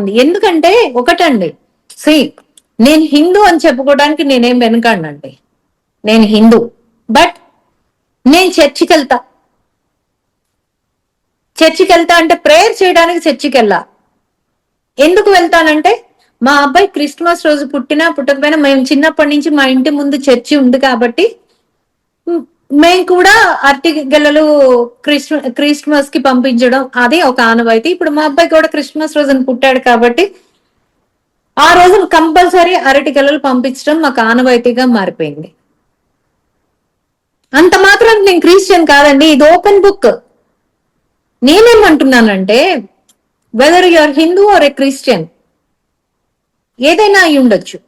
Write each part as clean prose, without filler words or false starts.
బాగుంది. ఎందుకంటే ఒకటండి, శ్రీ నేను హిందూ అని చెప్పుకోవడానికి నేనేం వెనుకాడినండి. నేను హిందూ, బట్ నేను చర్చికి వెళ్తా. చర్చికి వెళ్తా అంటే ప్రేయర్ చేయడానికి చర్చికి వెళ్ళా. ఎందుకు వెళ్తానంటే మా అబ్బాయి క్రిస్మస్ రోజు పుట్టకపోయినా మేము చిన్నప్పటి నుంచి మా ఇంటి ముందు చర్చి ఉంది కాబట్టి మేము కూడా అరటి గెలలు క్రిస్మస్ కి పంపించడం అది ఒక ఆనవాయితీ. ఇప్పుడు మా అబ్బాయి కూడా క్రిస్మస్ రోజున పుట్టాడు కాబట్టి ఆ రోజు కంపల్సరీ అరటి గెలలు పంపించడం మాకు ఆనవాయితీగా మారిపోయింది. అంత మాత్రం నేను క్రిస్టియన్ కాదండి, ఇది ఓపెన్ బుక్. నేనేమంటున్నానంటే whether you are Hindu or a Christian, ఏదైనా అయి ఉండొచ్చు,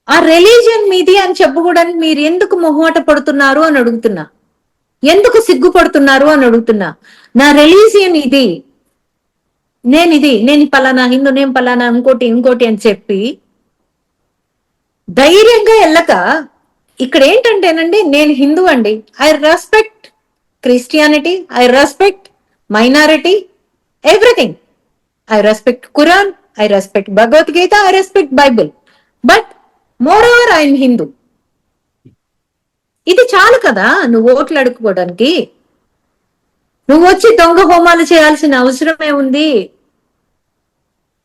ఆ రిలీజియన్ మీది అని చెప్పుకోవడానికి మీరు ఎందుకు మొహమాట పడుతున్నారు అని అడుగుతున్నా, ఎందుకు సిగ్గుపడుతున్నారు అని అడుగుతున్నా. నా రిలీజియన్ ఇది, నేను పలానా హిందూ, నేను పలానా ఇంకోటి అని చెప్పి ధైర్యంగా వెళ్ళక, ఇక్కడ ఏంటంటేనండి నేను హిందూ అండి, I respect Christianity, I respect minority, everything. I respect Quran, I respect Bhagavad Gita, I respect Bible, but more over I'm Hindu. ఇది చాలు కదా నువ్వు ఓట్లు అడుక్కోవడానికి. నువ్వు వచ్చి దొంగ హోమాలు చేయాల్సిన అవసరమే ఉంది.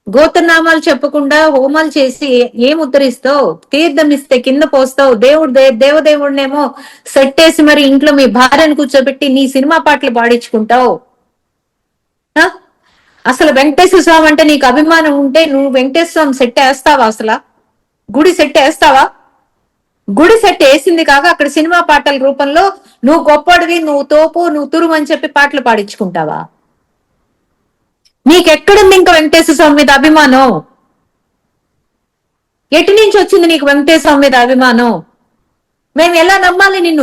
గోత్రనామాలు చెప్పకుండా హోమాలు చేసి ఏం ఉద్ధరిస్తావు? తీర్థం ఇస్తే కింద పోస్తావు. దేవదేవుడినేమో సెట్టేసి మరి ఇంట్లో మీ భార్యను కూర్చోబెట్టి నీ సినిమా పాటలు పాడించుకుంటావు. అసలు వెంకటేశ్వర స్వామి అంటే నీకు అభిమానం ఉంటే నువ్వు వెంకటేశ్వర స్వామి సెట్ వేస్తావా? అసలు గుడి సెట్ వేస్తావా? గుడి సెట్ వేసింది కాక అక్కడ సినిమా పాటల రూపంలో నువ్వు గొప్పడివి, నువ్వు తోపు, నువ్వు తురుము అని చెప్పి పాటలు పాడించుకుంటావా? నీకెక్కడుంది ఇంకా వెంకటేశ్వర స్వామి మీద అభిమానం? ఎటు నుంచి వచ్చింది నీకు వెంకటేశ్వర స్వామి మీద అభిమానం? మేము ఎలా నమ్మాలి నిన్ను?